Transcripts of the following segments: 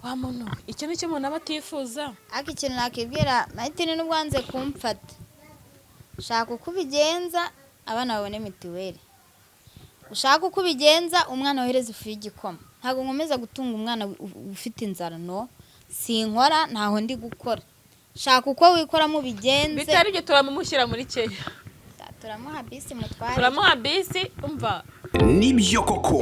wa muntu icyo nicyo umuntu aba atifuza. ariko ikintu nakibwira Martine n'ubwanze kumfata shaka uko ubigenza abana babone mituweli, ushaka uko ubigenza umwana wohereza ifu y'igikoma. Ntabwo nkomeza gutunga umwana ufite inzara, no sinkora, ntaho ndi gukora. Shaka uko wikoramo bigenze. Bitari byo turamumushyira muri Kenya, turamuha bisi mutware, turamuha bisi. Umva nibyo koko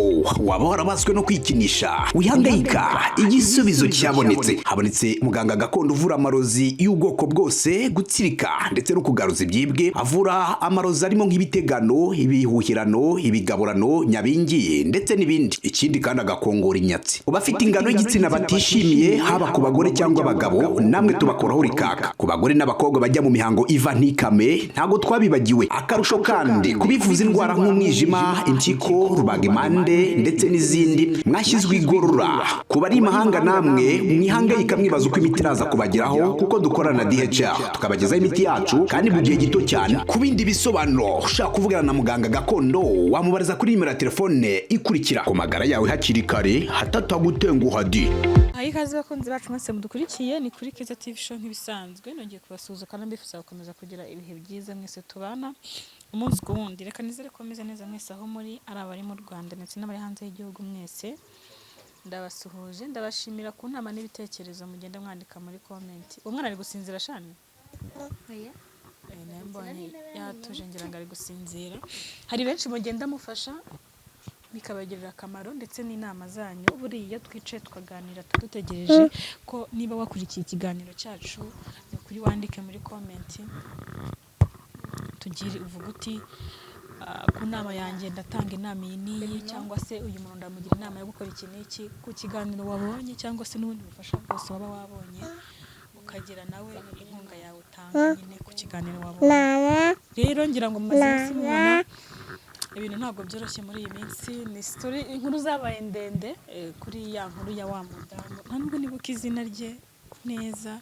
waba warabaswe no kwikinisha wihangayika, igisubizo cyabonetse. Habonetse muganga gakondo uvura amarozi y'ubwoko bwose, gutsirika ndetse no kugaruza ibyibwe. Avura amarozi arimo nk'ibitegano, ibihuhirano, ibigaburano, nyabingi ndetse n'ibindi. Ikindi kandi agakongora inyatsi. Ubafite ingano y'igitsina batishimiye, haba ku bagore cyangwa abagabo, namwe tubakoraho rikaka. Ku bagore n'abakobwa bajya mu mihango iva ntikame, ntago twabibagiwe. Akarusho kandi kubivuza indwara nk'umwijima, impyiko, rubagimpande ndetse n'izindi, mwashyizwe igorora. Kuba ari imahanga namwe mwihangayika mwibaza uko imiti iraza kubageraho, kuko dukorana na DHR tukabagezaho imiti yacu kandi mu gihe gito cyane. Ku bindi bisobanuro ushaka kuvugana na muganga gakondo, wamubariza kuri nimero ya telefone ikurikira. Ku magara yawe hakiri kare hatatagutenguha di. Ikaze bakunzi bacu mwese mudukurikiye, ni kuri Keza TV show nk'ibisanzwe. Nongeye kubasuhuza kandi mbifuza gukomeza kugira ibihe byiza mwese tubana umunsi ku wundi. Reka nizere ko meze neza mwese aho muri, ari abari mu Rwanda ndetse n'abari hanze y'igihugu mwese. Ndabasuhuje, ndabashimira ku nama n'ibitekerezo mugenda mwandika muri comment. Umwana ari gusinzira shani? oya Nambonye yatuje ngira ngo ari gusinzira. Hari benshi mugenda mufasha bikabagirira akamaro ndetse n'inama zanyu. Buriya twicaye tukaganira tudutegereje ko niba wakurikiye ikiganiro cyacu kuri wandike muri comment tugire uvuga uti ku nama yanjye ndatanga inama iyi n'iyi, cyangwa se uyu muntu ndamugira inama yo gukora iki n'iki ku kiganiro wabonye, cyangwa se n'ubundi bufasha bwose waba wabonye ukagira nawe inkunga yawe utanga nyine ku kiganiro wabonye. Rero ngira ngo mumaze iminsi mubona ibintu ntabwo byoroshye muri iyi minsi. Ni story, inkuru zabaye ndende kuri ya nkuru ya wa mudamu, nta nubwo nibuka izina rye neza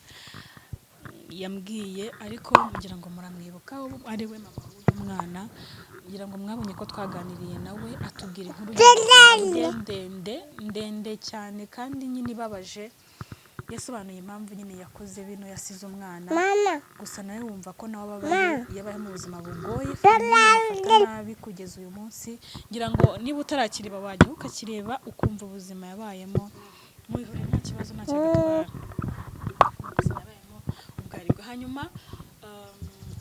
yambwiye, ariko ngira ngo muramwibuka ari we mama w'umwana. Ngira ngo mwabonye ko twaganiriye nawe atubwira inkuru ndende cyane kandi nyine ibabaje. Yasobanuye impamvu nyine yakoze bino, yasize umwana. Gusa nawe wumva ko nawe yabaye mu buzima bugoye, afata nabi kugeza uyu munsi. Ngira ngo niba utarakireba wajya ukakireba ukumva ubuzima yabayemo, mubihore nta kibazo, nta cyagatwara. Ubuzima yabayemo ubwaribwa. Hanyuma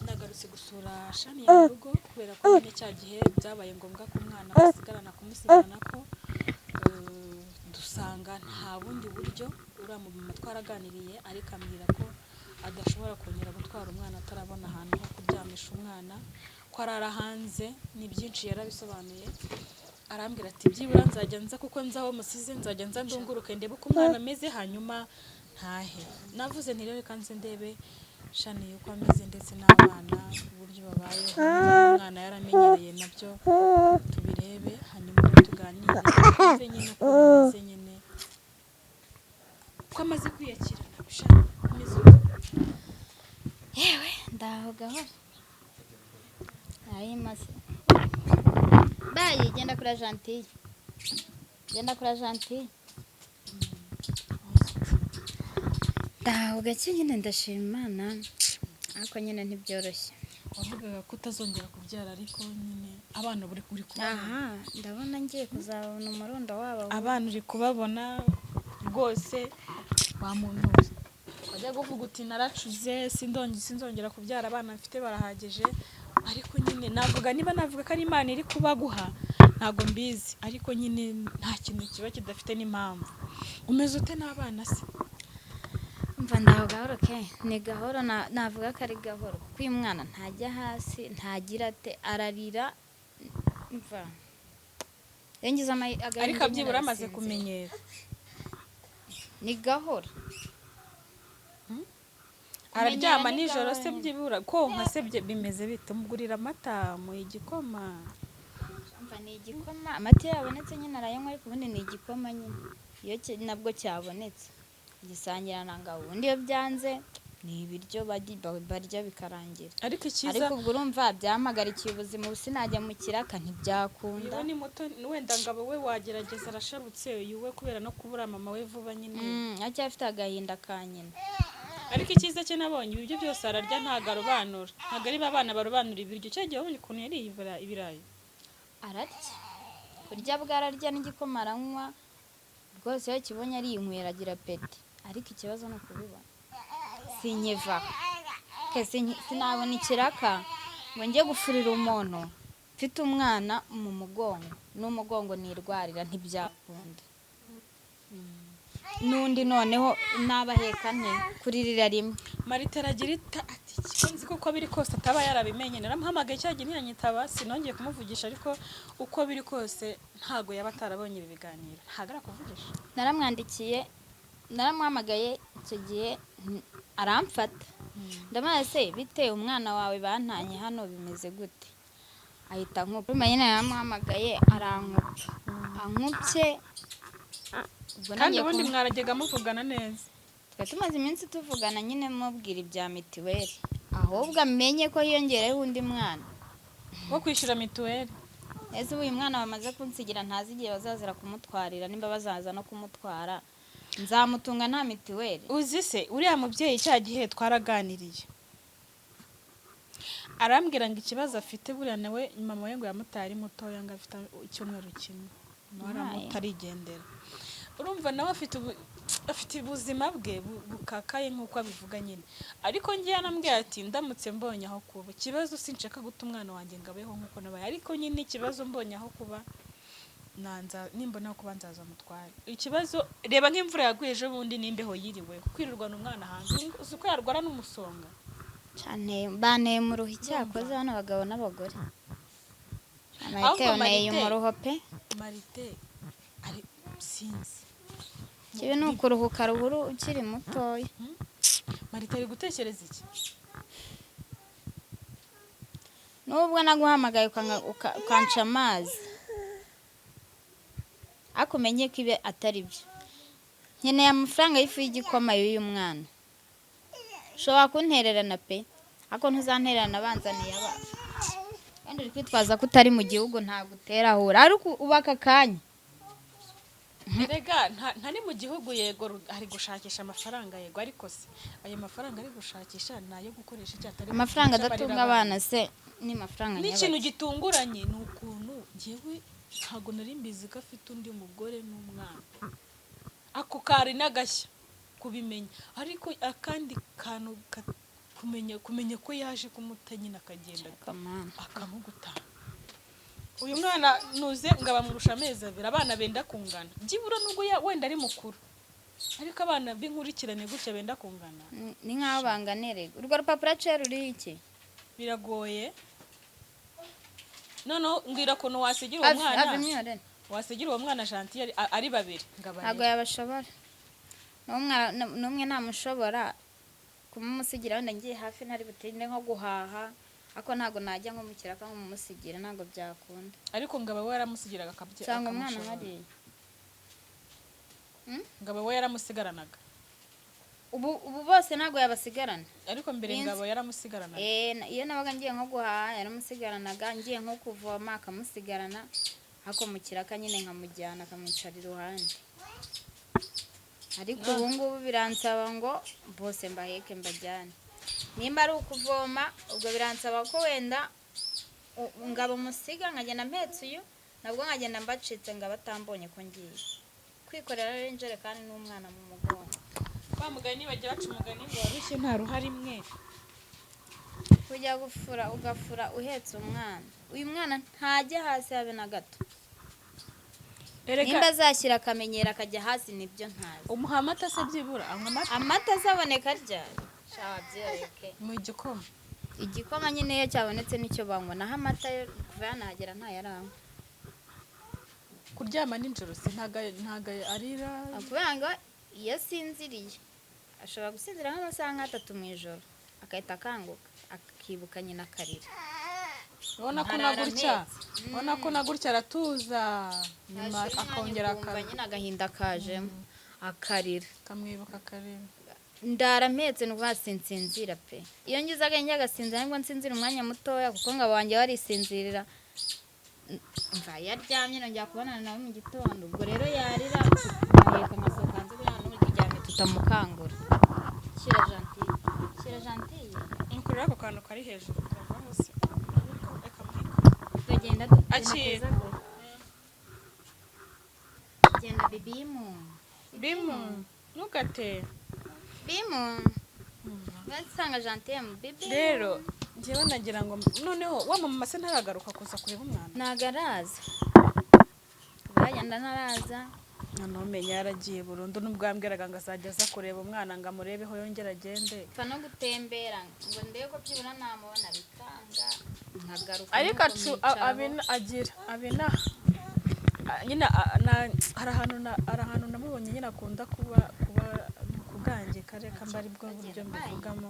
nagarutse gusura Shani ya rugo kubera ko nyine cya gihe byabaye ngombwa ko umwana basigarana kumusigarana ko dusanga nta bundi buryo. Uriya mama twaraganiriye ariko ambwira ko adashobora kongera gutwara umwana atarabona ahantu ho kuryamisha umwana, ko arara hanze. Ni byinshi yarabisobanuye. Arambwira ati byibura nzajya nza, kuko nzaho musize nzajya nza ndunguruke ndebe uko umwana ameze hanyuma ntahe. Navuze nti rero reka nze ndebe Shani yuko ameze ndetse n'abana uburyo babayeho. Umwana yaramenyereye nabyo tubirebe, hanyuma tuganire nze nyine ko ameze nyine ko amaze kwiyakira. Nabishaka ameze yewe ndaho gahoro maze bayi genda kuri Gentille, genda kuri Gentille. Ndaho gake nyine ndashima Imana, ariko nyine ntibyoroshye. wavugaga ko utazongera kubyara, ariko nyine abana uri kubabona. Ndabona ngiye kuzabona umurundo wabo. Abana uri kubabona rwose. Wa muntu wajya kuvuga uti naracuze sinzongera kubyara, abana mfite barahagije. Ariko nyine navuga, niba navuga ko ari Imana iri kubaguha ntago mbizi, ariko nyine nta kintu kiba kidafite n'impamvu. Umeze ute n'abana se? Umva ndaho gahoro ke, ni gahoro. Navuga ko ari gahoro kuko uyu mwana ntajya hasi, ntagira ate, ararira. Umva yengiza agahinda, ariko abyibura amaze kumenyera. Ni gahoro. Araryama nijoro se byibura konka se bimeze bite? Mugurira amata mu igikoma? Umva ni igikoma, amata yabonetse nyine arayanywa, ariko ubundi ni igikoma nyine iyo nabwo cyabonetse gisangira na ngabo. Ubundi iyo byanze ni ibiryo barya bikarangira. ariko icyiza ariko ubwo urumva byampagarikiye ubuzima, ubu sinajya mu kiraka ntibyakunda. yewe ni muto wenda ngabo we wagerageza arashabutse uyu we kubera no kubura mama we vuba nyine acyafite agahinda ka nyina. ariko icyiza cye nabonye ibiryo byose ararya ntago arobanura, ntago ari abana barobanura ibiryo. cyagiye wabonye ukuntu yariye ibirayi ararya kurya bwararya n'igikoma aranywa rwose, iyo kibonye ariyinywera agira peti. ariko ikibazo ni ukubibona sinkiva sinabona ikiraka ngo njye gufurira umuntu mfite umwana mu mugongo n'umugongo nirwarira, ntibyakunda. n'undi noneho nabaheka nte kuririra rimwe. Marita aragira ati nzi ko biri kose ataba yarabimenye, naramuhamagaye cyagiye ntiyanyitaba, sinongeye kumuvugisha, ariko uko biri kose ntago yaba atarabonye ibi biganiro, ntago arakuvugisha. Naramwandikiye, naramuhamagaye icyo gihe aramfata, ndamaze se bite umwana wawe bantanye hano bimeze gute, ahita nkupa. nyine naramuhamagaye arankupa, ankupye. kandi ubundi mwaragega muvugana neza. twari tumaze iminsi tuvugana nyine mubwira ibya mituweli, ahubwo amenye ko hiyongereho undi mwana wo kwishyura mituweli. ese uyu mwana bamaze kunsigira ntazi igihe bazazira kumutwarira, nimba bazaza no kumutwara nzamutunga nta mituweli. uzi se uriya mubyeyi cya gihe twaraganiriye arambwira ngo ikibazo afite buriya nawe mama we ngo yamutari mutoya ngo afite icyumweru kimwe aramutarigendera. urumva nawe afite ubuzima bwe bukakaye nk'uko abivuga nyine. ariko ngiye anambwira ati ndamutse mbonye aho kuba, ikibazo sinshaka guta umwana wanjye ngo abeho nk'uko nabaye, ariko nyine ikibazo mbonye aho kuba nimbona kuba nzaza mutware. ikibazo reba nk'imvura yaguye ejo bundi n'imbeho yiriwe kwirirwana umwana hanze, uzi ko yarwara n'umusonga cyane. banteye mu ruhu icyakoze hano abagabo n'abagore, Marite mu ruho pe. Marite ari sinzi kibe ni ukuruhuka ruhuru ukiri mutoya. Marite ari gutekereza iki? nubwo naguhamagaye ukanca amazi, akumenye ko ibe atari byo. nkeneye amafaranga y'ifu y'igikoma y'uyu mwana, ushobora kuntererana pe, ariko ntuzantererana abanzaniye abana. kandi uri kwitwaza ko utari mu gihugu ntabwo uterahura, ariko ubaka akanya. Erega ntari mu gihugu, yego ari gushakisha amafaranga, yego, ariko se ayo mafaranga ari gushakisha nayo gukoresha icyatari amafaranga adatunga abana se ni mafaranga nyabaki. n'ikintu gitunguranye ni ukuntu ngewe ntago nari mbizi ko afite undi mugore n'umwana, ako kari n'agashya kubimenya, ariko akandi kantu kumenya ko yaje kumuta nyine akagenda akamugutana. uyu mwana nuze ngo abamurusha amezi abiri, abana benda kungana byibura, nubwo wenda ari mukuru, ariko abana b'inkurikirane gutya benda kungana ni nk'aho banganerega. urwo rupapuro cero ruriho iki? biragoye. noneho mbwira ukuntu wasigira uwo mwana, wasigira uwo mwana Gentil ari babiri. ntabwo yabashobora, n'umwe ntamushobora kumumusigira, wenda ngiye hafi ntari butinde nko guhaha, ako ntabwo najya nko mu kiraka nk'umusigira, ntabwo byakunda. ariko ngaba we yaramusigiraga akabyera cyangwa umwana hariya ngaba we yaramusigaranaga. ubu bose ntabwo yabasigarana, ariko mbere ngabo yaramusigaranaga. iyo nabaga ngiye nko guhaha yaramusigaranaga, ngiye nko kuvoma akamusigarana, ako mu kiraka nyine nkamujyana akamwicara iruhande. ariko ubu ngubu biransaba ngo bose mbaheke mbajyane, nimba ari ukuvoma ubwo biransaba ko wenda ngabo musiga nkagenda mpetse uyu, nabwo nkagenda mbacitse ngo batambonye ko ngiye kwikorera rero injerekani n'umwana mu mugongo. Bamugani bajya baca umugani ngo warushye nta ruhari mwe. kujya gufura ugafura uhetse umwana, uyu mwana ntajya hasi habe na gato. nimba azashyira akamenyera akajya hasi nibyo ntazi. umuha amata se byibura? amata azaboneka ryari? shabyereke mu gikoma. igikoma nyine iyo cyabonetse nicyo banywa, naho amata yo kuva yanahagera ntayarangwa. kuryama nijoro se ntaga arira? kubera ngo iyo asinziriye ashobora gusinzira nk'amasaha nk'atatu mu ijoro, agahita akanguka akibuka nyina akarira. ubona ko na gutya aratuza, nyuma akongera nyine agahinda kajemo akarira, kamwibuka akarira. ndarametse nuko sinsinzira pe iyo ngize agenge agasinzira nibwo nsinzira umwanya mutoya kuko ngabo wanjye warisinzirira mva yaryamye nongera kubonana nawe mu gitondo ubwo rero yarira nkaheka nkasohoka hanze kugira ngo n'uryamye tutamukangura shyira gentille nukurira ako kantu kari hejuru kavaho se reka tugenda akira genda bibimu ntugate bimu basanga gentille mu bibi rero njyewe nagira ngo noneho wa mama se ntaragaruka kuza kureba umwana nagaraza bagenda naraza noneho umenya yaragiye burundu n'ubwo yambwiraga ngo azajya aza kureba umwana ngo amurebeho yongera agende pfa no gutembera ngo ndebe ko byibura namubona bikanga nkagaruka ariko agira abina nyine hari ahantu namubonye nyine akunda kuba kubwange kareka mba ari bwo buryo mbivugamo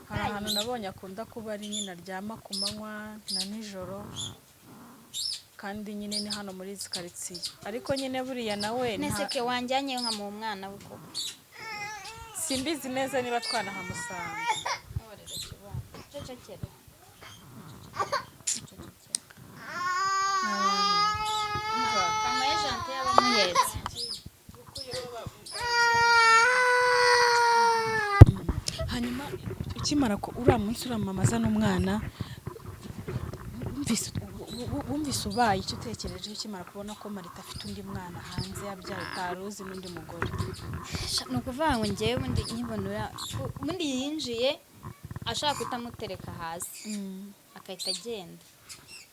hari ahantu nabonye akunda kuba ari nyine aryama ku manywa na nijoro kandi nyine ni hano muri izi karitsiye ariko nyine buriya nawe neseke wanjyanye nka mu mwana we koko simbizi neza niba twanahamusanga cecekera kamaye jante y'abamuhetse hanyuma ukimara ko uriya munsi uramamaza n'umwana wumvise ubaye icyo utekereje ukimara kubona ko Marita afite undi mwana hanze yabyaye utaruzi n'undi mugore ni ukuvuga ngo ngewe ubundi nkibonera ubundi yinjiye ashaka kutamutereka hasi akahita agenda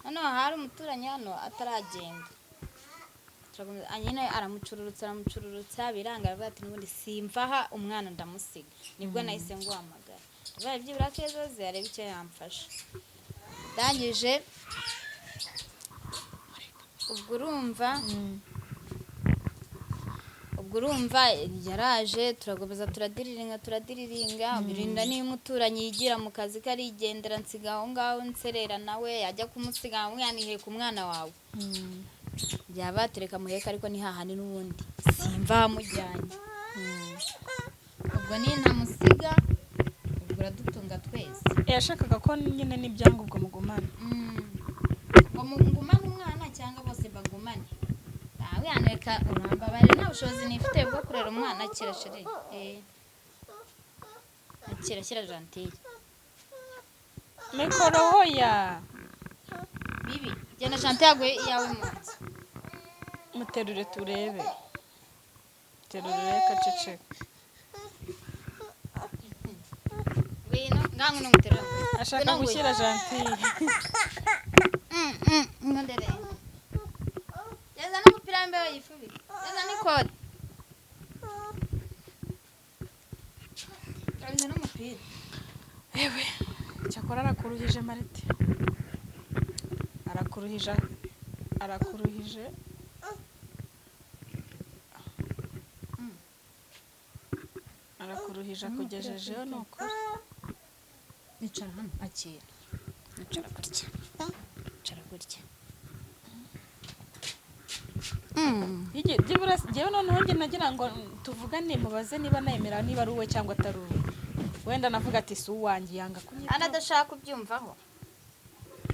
noneho hari umuturanyi hano ataragenda nyine aramucururutsa biranga aravuga ati n'ubundi simvaha umwana ndamusiga nibwo nahise nguhamagara bibaye byibura kezoze arebe icyo yamfasha ndangije ubwo urumva yaraje turagomeza turadiriringa birinda niyo umuturanyi yigira mu kazi karigendera nsiga aho ngaho nserera nawe yajya kumusiga umwana iheka umwana wawe byaba tereka muheka ariko ni hahandi n'ubundi simva amujyanye ubwo ni ntamusiga ubwo uradutunga twese yashakaga ko nyine n'ibyangombwa mugumana ngo mugumane umwana cyangwa bose bagumane nawe yaneka urambabare nta bushobozi nifite bwo kurera umwana akira gentille mikoro hoya bibi genda gentille yaguye iyawe mu nzu muterure turebe reka ceceka ngwino ngangu n'umuterure ashaka gushyira gentille ngondere yaza n'umupira w'imbeho yifubika yaza n'ikoti yaza n'umupira yewe cyakora arakuruhije Marita arakuruhije akugejejeho ni ukuri nicara hano akira nicara gutya njyewe noneho njye nagira ngo tuvugane mubaze niba nemera niba ari uwe cyangwa atari uwe wenda navuga ati si uwanjye yanga kunyitaho adashaka kubyumvaho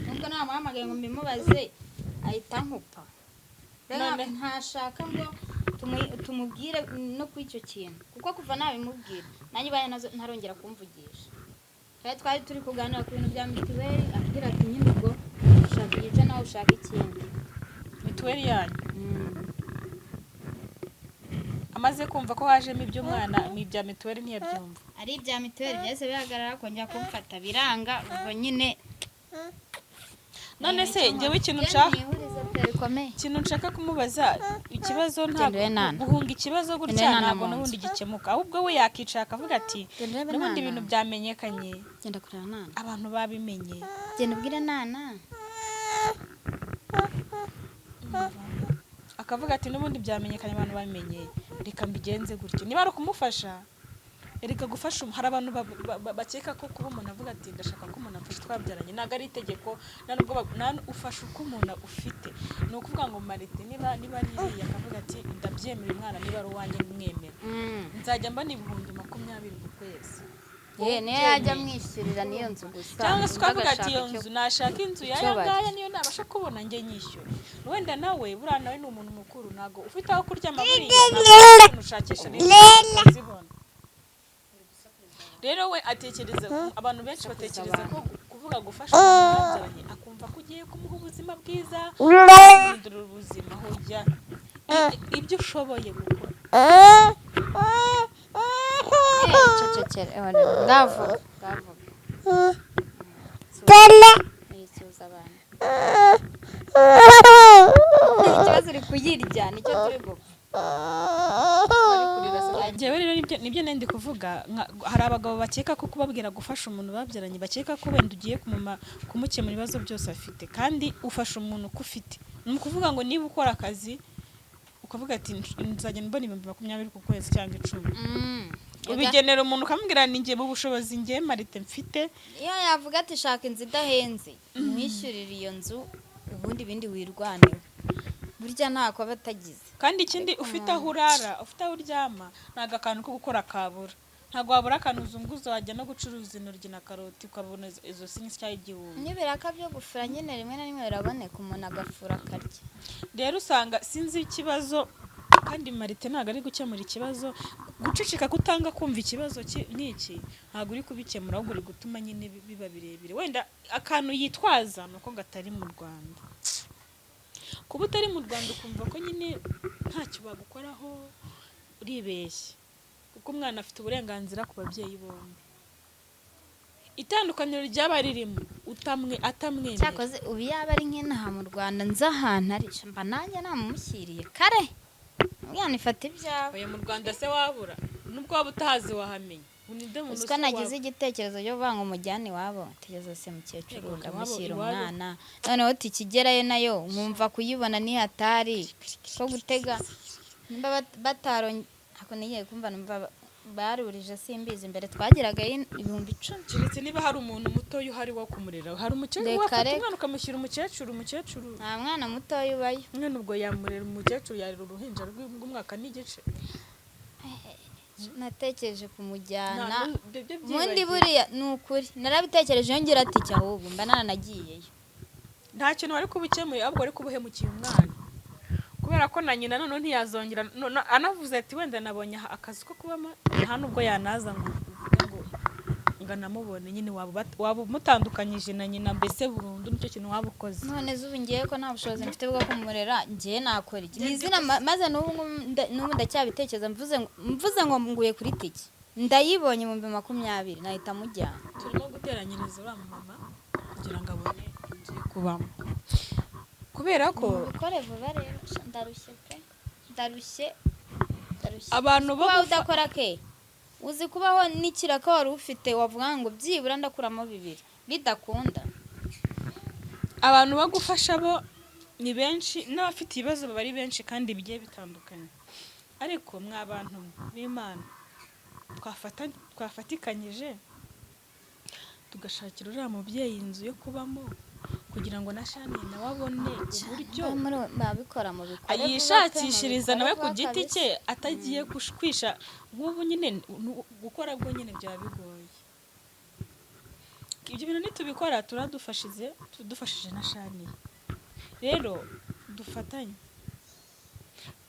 nubwo namuhamagaye ngo mbimubaze ahita nkupa none ntashaka ngo tumubwire no kuri icyo kintu kuko kuva nabimubwira nanjye baye ntarongera kumvugisha twari turi kuganira ku bintu bya mituweli agira ati nyine ubwo ushaka igice nawe ushaka ikindi mituweli yanyu amaze kumva ko hajemo iby'umwana n'ibya mituweli ntiyabyumva ari ibya mituweli byose bihagarara kongera kumfata biranga ubwo nyine none se njyewe ikintu nshaka kumubaza ikibazo ntabwo guhunga ikibazo gutya ntabwo n'ubundi gikemuka ahubwo we yakicara akavuga ati n'ubundi ibintu byamenyekanye genda kureba nana abantu babimenye genda ubwire nana akavuga ati n'ubundi byamenyekanye abantu babimenye reka mbigenze gutyo niba ari ukumufasha erega gufasha hari abantu bakeka ko kuba umuntu avuga ati ndashaka ko umuntu afasha twabyaranye ntabwo ari itegeko ufasha uko umuntu ufite ni ukuvuga ngo Marita niba ari iriya akavuga ati ndabyemera umwana niba ari uwanjye mwemera nzajya mba n'ibihumbi 20 wese niyo yajya amwishyurira n'iyo nzu gusa cyangwa se ukavuga ati iyo icyo- nzu nashaka inzu icyo yaya ngaya barya. niyo nabasha kubona njye nyishyura wenda nawe buriya nawe ni umuntu mukuru ntabwo ufite aho kuryama buriya ntabwo ushakisha n'izibona rero we atekereza abantu benshi batekereza ko kuvuga gufasha umuntu babyaranye akumva ko ugiye kumuha ubuzima bwiza guhindura ubuzima hujya ibyo ushoboye gukora cecekere ngavuga yisuza abantu ikibazo uri kuyirya nicyo turi gupfa njyewe rero nibyo nandi kuvuga hari abagabo bakeka ko kubabwira gufasha umuntu babyaranye bakeka ko wenda ugiye kumukemura ibibazo byose afite kandi ufasha umuntu uko ufite ni ukuvuga ngo niba ukora akazi ukavuga ati nzajya mbona 20,000 ku kwezi cyangwa 10 ubigenera umuntu ukamubwira ni njye mu bushobozi njye marite mfite iyo yavuga ati shaka inzu idahenze mwishyurire iyo nzu ubundi bindi wirwaneho burya ntako batagize kandi ikindi ufite aho urara ufite aho uryama ntago akantu ko gukora kabura ntago wabura akantu uzunguza wajya no gucuruza intoryi na karoti ukabona izo sinyisi cyangwa igihumbi n'ibiraka byo gufura nyine rimwe na rimwe biraboneka umuntu agafura akarya rero usanga sinzi ikibazo kandi marite ntago ari gukemura ikibazo guceceka kutanga kumva ikibazo nk'iki ntago uri kubikemura ahubwo uri gutuma nyine biba birebire wenda akantu yitwaza nuko gatari mu Rwanda kuba utari mu Rwanda ukumva ko nyine ntacyo bagukoraho uribeshye kuko umwana afite uburenganzira ku babyeyi bombi itandukaniro ryaba ririmo atamwemera cyakoze ubu yaba ari nk'inaha mu Rwanda nza ahantu ari mba nanjye namumushyiriye kare mwana ifata ibyawe oya mu Rwanda se wabura nubwo waba utahazi wahamenya Uziko nagize igitekerezo cyo vanga umujyane wabo tegezo se mukecuru ndamushyira umwana noneho tikigerayo nayo nkumva kuyibona ni hatari ko gutega nimba bataro ako niye kumva numva barurije simbizi imbere twagiraga 10,000 kiretse niba hari umuntu muto uhari wo kumurera hari umukecuru wafata umwana ukamushyira umukecuru nta mwana muto yubayo umwana ubwo yamurera umukecuru yarira uruhinja rw'umwaka n'igice natekereje kumujyana mundi buriya nukuri narabitekereje yongera ati cyahubwo mba naranagiyeyo nta kintu bari kubikemuye ahubwo ari kubuhemukiye umwana kubera ko na nyina none ntiyazongera anavuze ati wenda nabonye akazi ko kubamo nta nubwo yanaza ngo namubone nyine waba mutandukanyije na nyina mbese burundu nicyo kintu waba ukoze none zubu ngiye ko nta bushobozi mfite bwo kumurera ngiye nakora iki nizina maze n'ubu ndacyabitekereza mvuze ngo nguye kuri tiki ndayibonye mu 2020 nahita mujyana turimo guteranyiriza ura mama kugira ngo abone inzu yo kubamo kubera ko ukore vuba rero ndarushye abantu bo udakora ke uzi kubaho n'ikiraka wari ufite wavuga ngo byibura ndakuramo 2 bidakunda abantu bagufasha bo ni benshi n'abafite ibibazo bari benshi kandi bigiye bitandukanye ariko mwabantu b'Imana twafatikanyije tugashakira uriya mubyeyi inzu yo kubamo kugira ngo na Shani nawe abone uburyo babikora mu bikore yishakishiriza nawe ku giti cye atagiye kwisha nk'ubu nyine gukora bwo nyine byaba bigoye ibyo bintu nitubikora tudufashije na Shani rero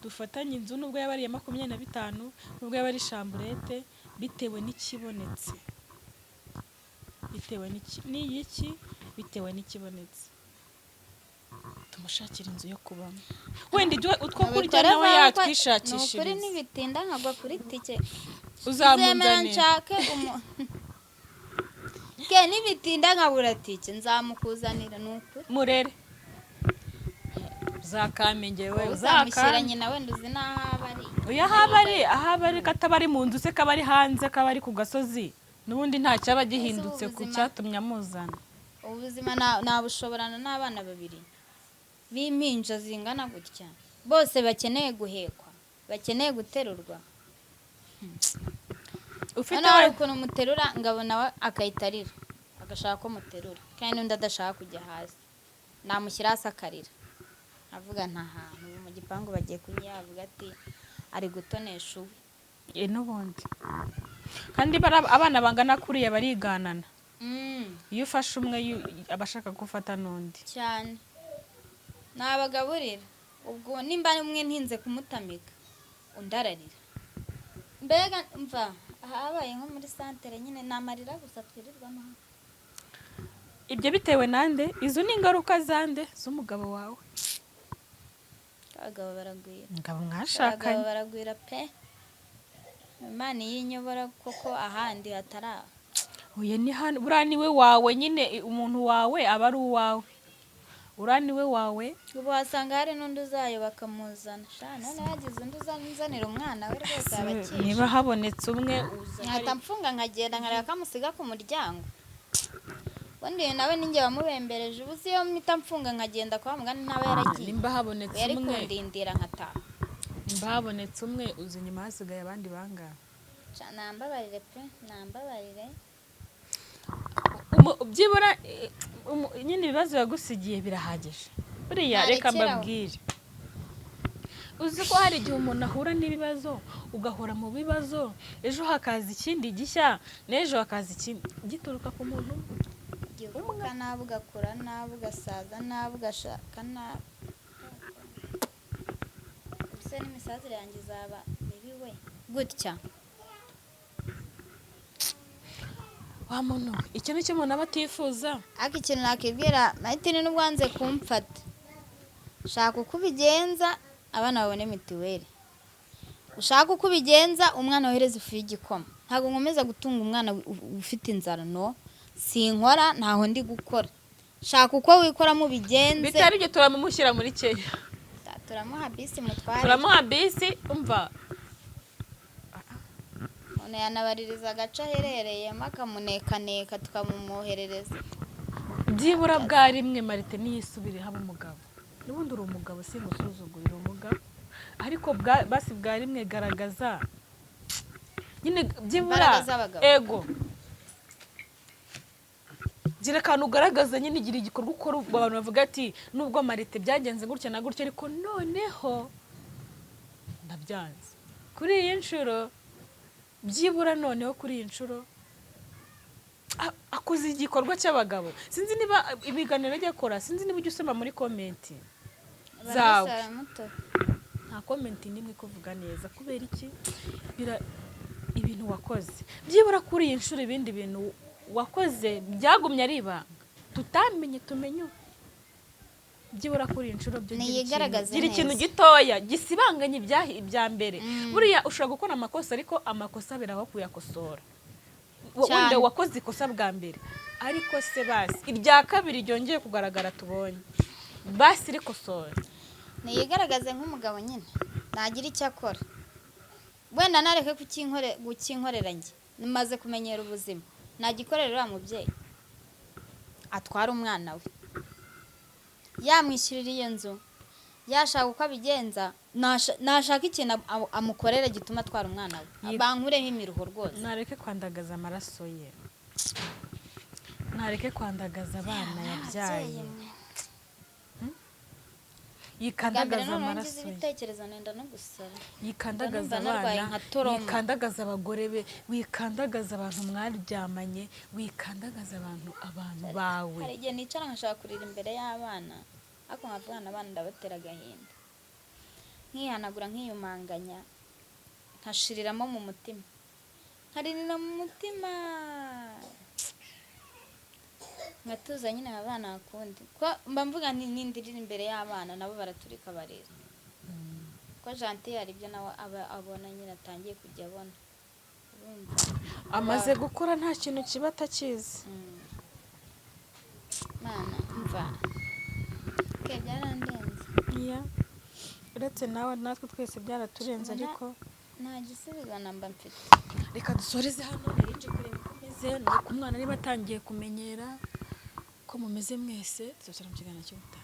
dufatanye inzu nubwo yaba ari 25 nubwo yaba ari chambrette bitewe n'ikibonetse bitewe n'ikibonetse tumushakira inzu yo kubamo wenda utwo kurya nawe yatwishakishiriza nukuri nibitinda nkagwa kuri tike uzamunzane nshake ke nibitinda nkabura tike nzamukuzanira nukuri murere zakamenge we uzamushyira nyina wenda uzi n'ahabari oya ahabari katabari mu nzu se kabari hanze kabari ku gasozi nubundi nta cyaba gihindutse ku cyatumye amuzana ubuzima nabushoborana n'abana 2 b'impinja zingana gutya bose bakeneye guhekwa bakeneye guterurwa ufite ukuntu muterura ngabona akayitarira agashaka ko muterura kandi undi adashaka kujya hasi namushyira hasi akarira avuga nta hantu mu gipangu bagiye kunyavuga ati ari gutonesha ubu n'ubundi kandi abana bangana kuriya bariganana. Iyo ufashe umwe aba ashaka gufata n'undi cyane. Nabagaburira ubwo nimba umwe ntinze kumutamika undi ararira. Mbega mva habaye nko muri santere nyine namarira gusa twirirwamo. Ibyo bitewe nande? Izo ni ingaruka zande z'umugabo wawe? Abagabo baragwira. Ngabo mwashakanye. Abagabo baragwira pe. Imana yinyobora koko ahandi hatara. Oya ni hano buriya niwe wawe nyine, umuntu wawe aba ari uwawe. Uriya niwe wawe. Ubu wasanga hari n'undi uzayo bakamuzana. None yagize undi uzanira umwana we rwose abakisha. Niba habonetse umwe nkahita mfunga nkagenda nkareba kamusiga ku muryango. Ubundi nawe ninjye wamubembereje. Ubu si yo mpita mfunga nkagenda kwa mugani nawe yaragiye. Nimba habonetse yari umwe. kundindira nkataha. Nimba habonetse umwe uzi nyuma hasigaye abandi bangahe? Nambabarire pe, nambabarire. Byibura nyine ibibazo yagusigiye birahagije. Buriya reka mbabwire. Uzi ko hari igihe umuntu ahura n'ibibazo ugahora mu bibazo, ejo hakaza ikindi gishya, n'ejo hakaza ikindi gituruka ku muntu uvuka nabi ugakura nabi ugasaza nabi ugashaka nabi. Ubuse n'imisazire yanjye izaba mibi we gutya. Wa muntu ikintu cy'umuntu aba atifuza. Ariko ikintu nakibwira Martine n'ubwo wanze kumfata, shaka uko ubigenza abana babone mituweli. Ushaka uko ubigenza umwana wohereza ifu y'igikoma. Ntabwo nkomeza gutunga umwana ufite inzara no. Sinkora ntaho ndi gukora. Shaka uko wikora mu bigenze. Bitari byo turamumushyira muri Kenya. Turamuha bisi mutware. Turamuha bisi umva. None yanabaririza agace aherereyemo akamunekaneka tukamumwoherereza. Byibura bwa rimwe Marite niyisubire haba umugabo. N'ubundi uri umugabo simusuzugurira umugabo. Ariko basi bwa rimwe garagaza. Nyine byibura ego. Gira kantu ugaragaza nyine igira igikorwa ukora abantu bavuga ati nubwo Marite byagenze gutya na gutya ariko noneho ndabyanze. Kuri iyi nshuro byibura noneho kuri iyi nshuro akoze igikorwa cy'abagabo. Sinzi niba ibiganiro ajya akora, sinzi niba ujya usoma muri komenti zawe. Nta komenti nimwe kuvuga neza kubera iki ibintu wakoze. Byibura kuri iyi nshuro ibindi bintu wakoze byagumye ari ibanga tutamenye tumenye. Byibura kuri iyi nshuro byo gira ikintu gitoya gisibanganye ibya mbere. Buriya ushobora gukora amakosa ariko amakosa biraho kuyakosora. Wenda wakoze ikosa bwa mbere ariko se basi irya kabiri ryongeye kugaragara tubonye basi rikosora. Niyigaragaze nk'umugabo nyine nagira icyo akora. Wenda nareke gukinkorera njye nimaze kumenyera ubuzima. Nagikorera mubyeyi atwara umwana we, yamwishyurira iyo nzu, yashaka uko abigenza, nashaka ikintu amukorera gituma atwara umwana we. Bankureho imiruho rwose. Nareke kwandagaza amaraso ye, nareke kwandagaza abana yabyaye, yikandagaza amaraso ye, ibitekerezo nenda no gusara, yikandagaza abana, yikandagaza abagore be, wikandagaza abantu mwaryamanye, wikandagaza abantu bawe. Hari igihe nicara nkashaka kurira imbere y'abana ariko nkavugana abana ndabatera agahinda, nkihanagura nkiyumanganya, nkashiriramo mu mutima, nkaririra mu mutima, ngatuza nyine abana bakundi ko mba mvuga nindirira imbere y'abana nabo baraturika barira. Ko Gentil hari ibyo nawe abona nyine atangiye kujya abona. Amaze gukura nta kintu kiba atakizi. Mana mva ke byarandenze. Uretse nawe natwe twese byaraturenze ariko nta gisubizo namba mfite. Reka dusoreze hano nje kureba uko meze, nuko umwana niba atangiye kumenyera ko mumeze mwese, tuzashyira mu kiganiro cy'ubutaha.